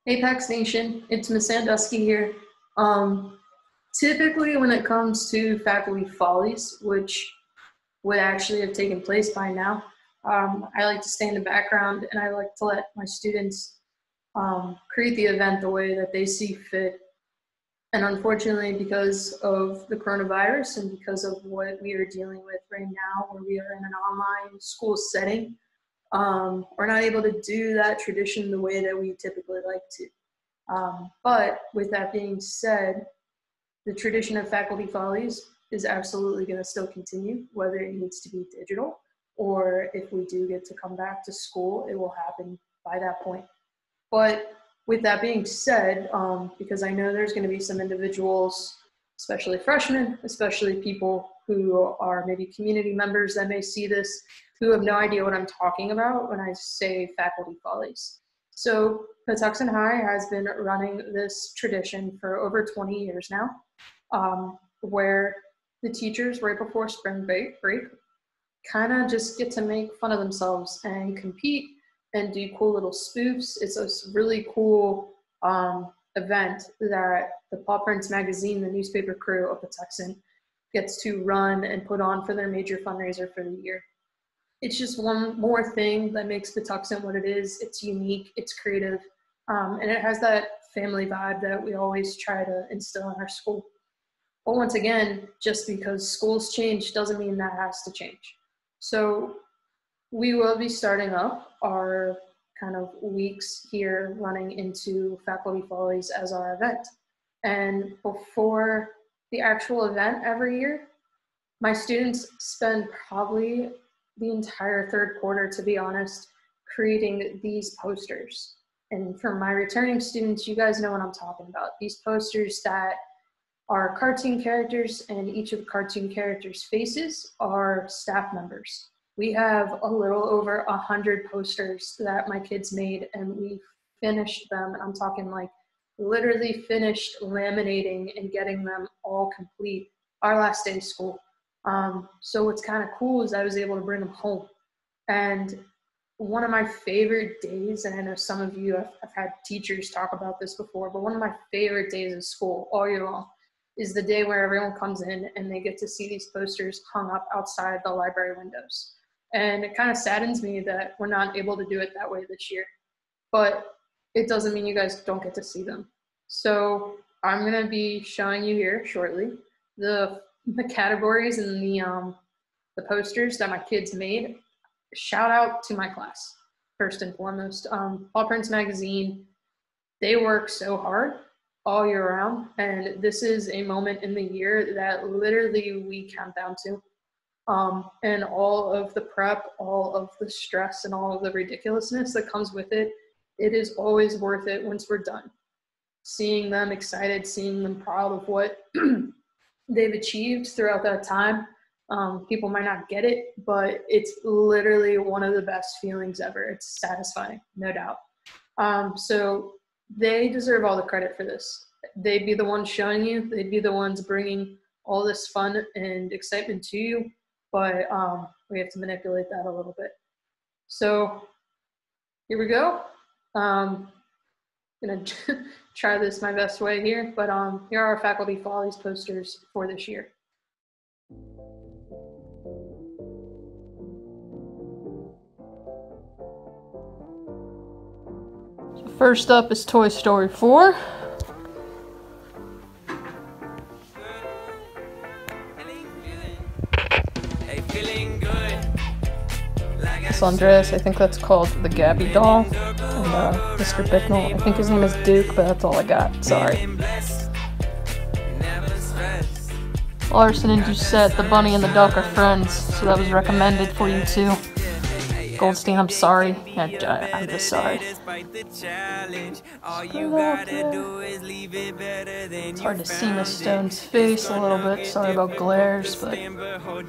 Apex Nation, it's Miss Sandusky here. Typically when it comes to Faculty Follies, which would actually have taken place by now, I like to stay in the background and I like to let my students create the event the way that they see fit. And unfortunately, because of the coronavirus and because of what we are dealing with right now, where we are in an online school setting, we're not able to do that tradition the way that we typically like to. But with that being said, the tradition of Faculty Follies is absolutely going to still continue, whether it needs to be digital or if we do get to come back to school, it will happen by that point. But with that being said, because I know there's going to be some individuals, especially freshmen, especially people who are maybe community members that may see this, who have no idea what I'm talking about when I say Faculty Follies. So Patuxent High has been running this tradition for over 20 years now, where the teachers right before spring break kind of just get to make fun of themselves and compete and do cool little spoofs. It's a really cool event that the Paw Prints Magazine, the newspaper crew of Patuxent, gets to run and put on for their major fundraiser for the year. It's just one more thing that makes Patuxent what it is. It's unique, it's creative, and it has that family vibe that we always try to instill in our school. But once again, just because schools change doesn't mean that has to change. So we will be starting up our kind of weeks here running into Faculty Follies as our event. And before the actual event every year, my students spend probably the entire third quarter, to be honest, creating these posters. And for my returning students, you guys know what I'm talking about. These posters that are cartoon characters, and each of the cartoon characters' faces are staff members. We have a little over 100 posters that my kids made, and we finished them. I'm talking like literally finished laminating and getting them all complete our last day of school. So what's kind of cool is I was able to bring them home. And one of my favorite days, and I know some of you, I've had teachers talk about this before, but one of my favorite days of school all year long is the day where everyone comes in and they get to see these posters hung up outside the library windows. And it kind of saddens me that we're not able to do it that way this year, but it doesn't mean you guys don't get to see them. So I'm going to be showing you here shortly the categories and the posters that my kids made. Shout out to my class, first and foremost. Paw Prints Magazine, they work so hard all year round, and this is a moment in the year that literally we count down to. And all of the prep, all of the stress, and all of the ridiculousness that comes with it, it is always worth it once we're done. Seeing them excited, seeing them proud of what they've achieved throughout that time. People might not get it, but it's literally one of the best feelings ever. It's satisfying, no doubt. So they deserve all the credit for this. They'd be the ones showing you, they'd be the ones bringing all this fun and excitement to you, but we have to manipulate that a little bit. So here we go. I'm gonna try this my best way here, but here are our Faculty Follies posters for this year. So first up is Toy Story 4. Andres, I think that's called the Gabby doll, and Mr. Bicknell, I think his name is Duke, but that's all I got, sorry. Larson and Doucette, the bunny and the duck are friends, so that was recommended for you too. Goldstein, I'm sorry. I'm just sorry. It's hard to see Miss Stone's face a little bit. Sorry about glares, but it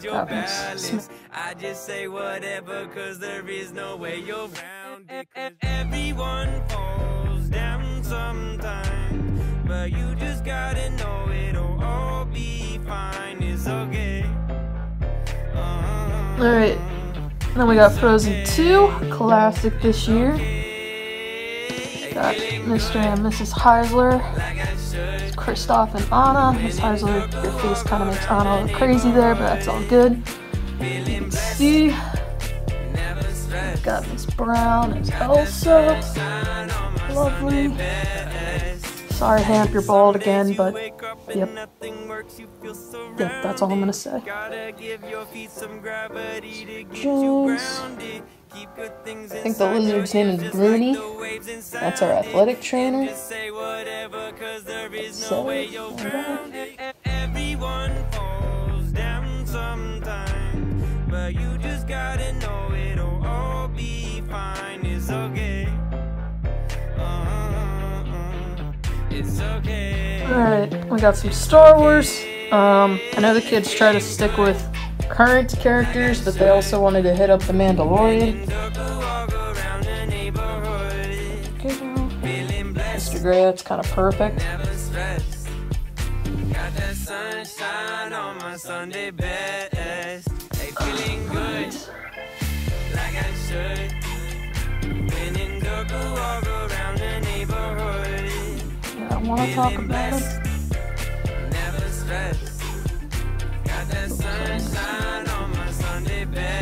happens. I just say whatever, cause there is no way around it. Everyone falls down sometime, but you just gotta know it'll all be fine. It's okay. Alright. Then we got Frozen 2, classic this year. Got Mr. and Mrs. Heisler, Christoph and Anna. Miss Heisler, your face kind of makes Anna look crazy there, but that's all good. You can see, we've got Miss Brown as Elsa. Lovely. Sorry, Hamp, you're bald again, but yep. Yep, that's all I'm gonna say. Jones. I think the lizard's name is Bruni. That's our athletic trainer. So, everyone falls down sometime, but you just gotta know it'll all be fine. It's okay. It's okay. Alright, we got some Star Wars. I know the kids try to stick with current characters, but they also wanted to hit up the Mandalorian. Mr. Gray, that's kind of perfect. Got that sunshine on my Sunday best. Hey, feeling good, like I should. When in Goku, walk around the neighborhood. Yeah, I want to talk about it. Never stress. Got that sunshine on my Sunday best.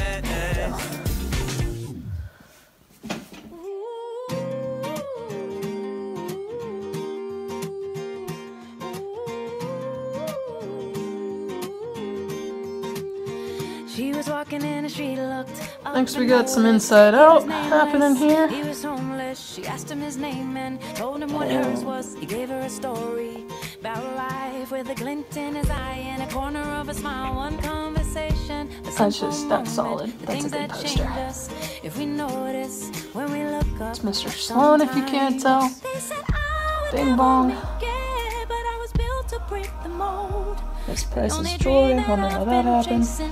She was walking in the street, looked. Next we got some Inside Out happening here. He was homeless. She asked him his name and told him what hers was. He gave her a story about life with a glint in his eye and a corner of a smile. One conversation. That's solid. That's a good poster. If we notice when we look up. It's Mr. Sloan, if you can't tell. Bing bong. Miss Price's Joy, wonder how that happened. So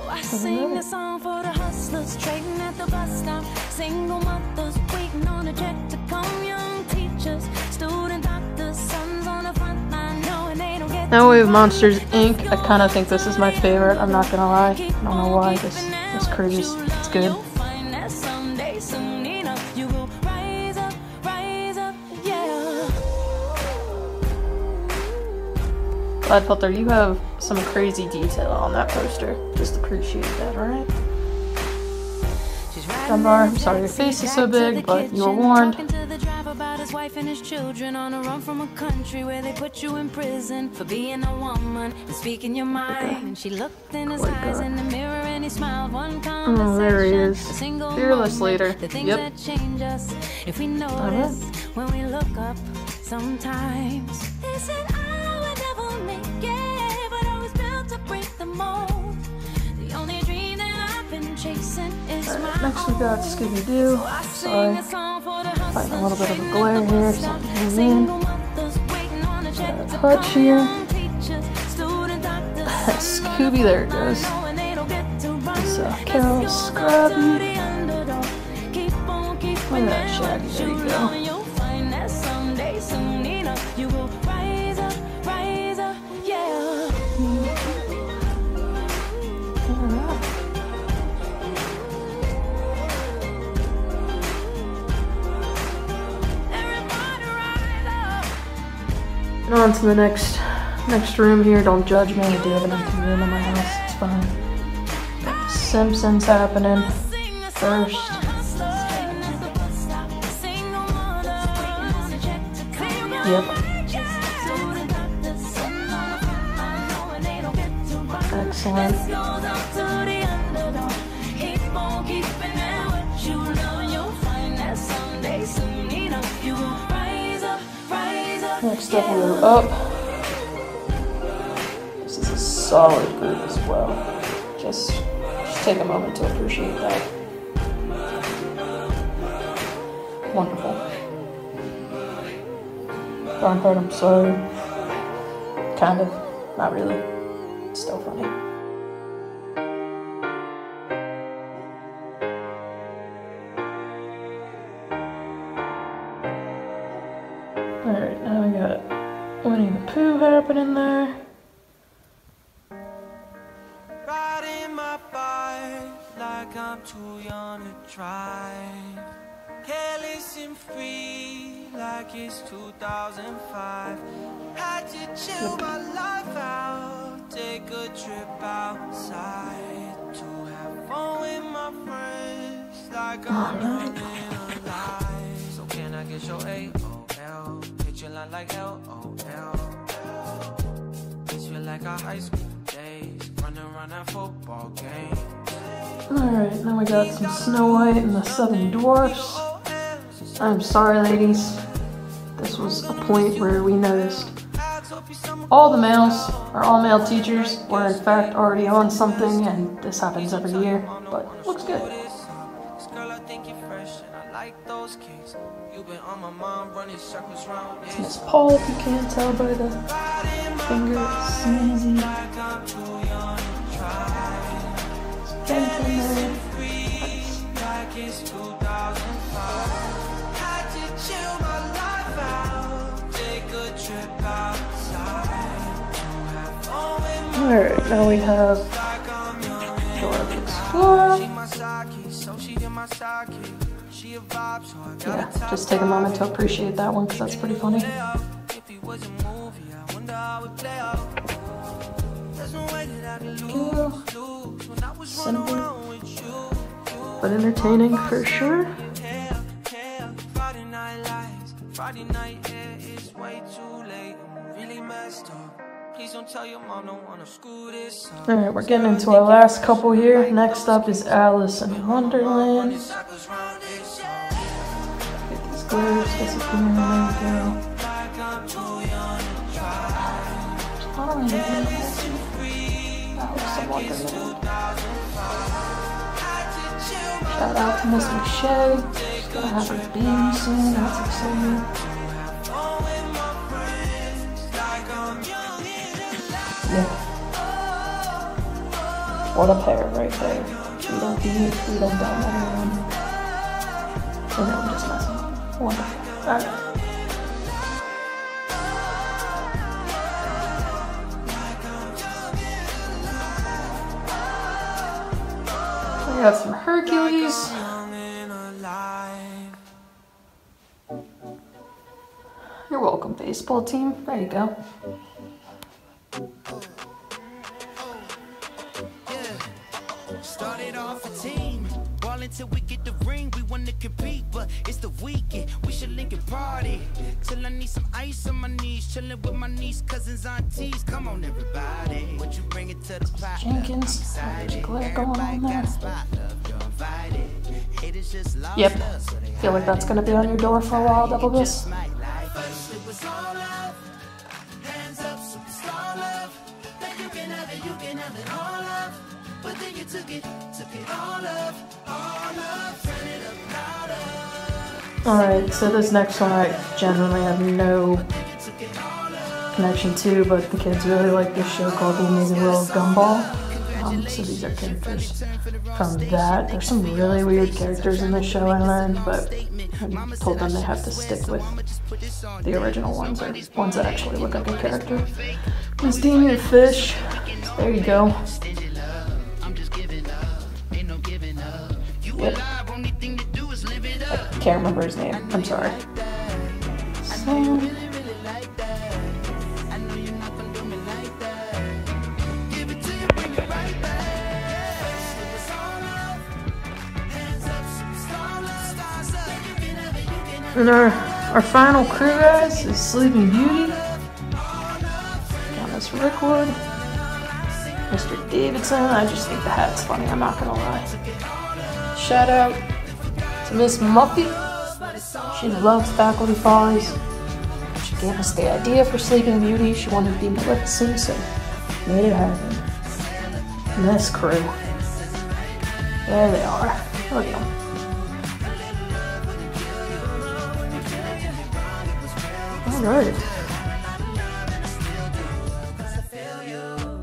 I sing a song for the hustlers trading at the bus stop. Single mothers waiting on a check to come. Young teachers, student doctors, sons on the front line knowing they don't get. Now we have Monsters Inc. I kind of think this is my favorite. I'm not gonna lie. I don't know why. This cruise. It's good. Glad Filter, you have some crazy detail on that poster. Just appreciate that, alright? Dunbar, I'm sorry your face is so big, but you were warned. His wife and his children on a run from a country where they put you in prison for being a woman and speaking your mind. And she looked in his eyes in the mirror and he smiled. One conversation. Oh, there he is. Fearless leader. The things that change us if we notice when we look up sometimes. They said I would never make it, but I was built to break the mold. The only dream that I've been chasing is my own. Next we got Scooby-Doo. Sorry. Fighting a little bit of a glare here, something in. Hutch here. Scooby, there it goes. It's Carol Scrappy. Look at that Shaggy, there you go. On to the next room here. Don't judge me. I do have an empty room in my house. It's fine. Simpsons happening first. Yep. Excellent. Next up, we're up. This is a solid group as well. Just take a moment to appreciate that. Wonderful. Barnhart, I'm sorry. Kind of. Not really. It's still funny. Alright, now we got Winnie the Pooh happening there. Riding my bike like I'm too young to drive. Careless and like it's 2005. Had to chill my life out, take a trip outside to have fun with my friends, like I'm living a life. So can I get your AOL? Hit your line like LOL. This feel like our high school days, running around that football game. Alright, now we got some Snow White and the Seven Dwarfs. I'm sorry, ladies. This was a point where we noticed all the males, or all male teachers, were in fact already on something, and this happens every year, but looks good. It's Miss Paul, if you can't tell by the finger sneezy. Gentleman. Alright, now we have Dora the Explorer. Yeah, just take a moment to appreciate that one because that's pretty funny. Simple, but entertaining for sure. Friday night is way too late. I'm really messed up. Please don't tell your mom, don't wanna screw this up. Alright, we're getting into our last couple here. Next up is Alice in Wonderland. Get these glitters disappearing, there we go. Alice in Wonderland. Shout out to Miss McShay. She's gonna have her baby soon, that's exciting. Yeah. What a pair right there. Tweedledee, Tweedledum, everyone. Oh no, I'm just messing. Wonderful. Alright. We got some Hercules. You're welcome, baseball team. There you go. Started off a team, ball until we get the ring. We want to compete, but it's the weekend. We should link and party till I need some ice on my knees. Chilling with my niece, cousins, aunties. Come on, everybody. What you bring it to the pot? Jenkins, there's glare going on there. Yep, feel like that's gonna be on your door for a while, Double Biss. Alright, so this next one I generally have no connection to, but the kids really like this show called The Amazing World of Gumball. So these are characters from that. There's some really weird characters in this show I learned, but I told them they have to stick with the original ones, or ones that actually look like a character. Miss Demon Fish, so there you go. Yep. I can't remember his name, I'm sorry. So, and our final crew, guys, is Sleeping Beauty. Got Miss Rickwood, Mr. Davidson. I just think the hat's funny, I'm not gonna lie. Shout out to Miss Muffy. She loves Faculty Follies. She gave us the idea for Sleeping Beauty. She wanted to be Maleficent, so made it happen. And this crew. There they are. Look at them. Alright.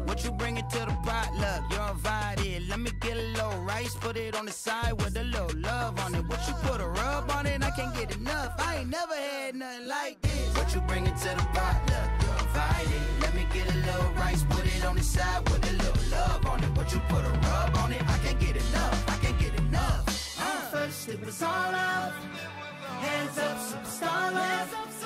What you bring it to the potluck? You're invited. Let me get a little rice, put it on the side with a little love on it. What you put a rub on it? I can't get enough. I ain't never had nothing like this. What you bring it to the potluck? You're invited. Let me get a little rice, put it on the side with a little love on it. What you put a rub on it? I can't get enough. I can't get enough. First it was all love. Hands up, superstar love.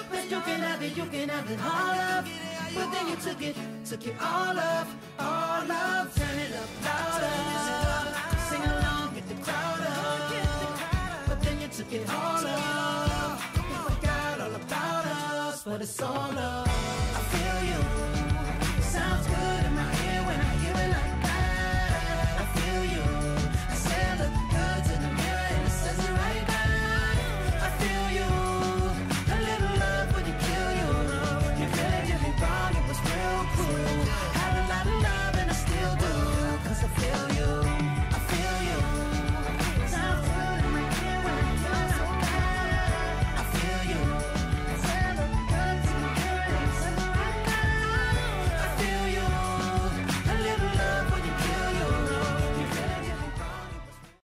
you can have it all of. But then you took it all of, all of. Turn it up louder, sing along, get the crowd up. But then you took it all of, you forgot all about us, but it's all love.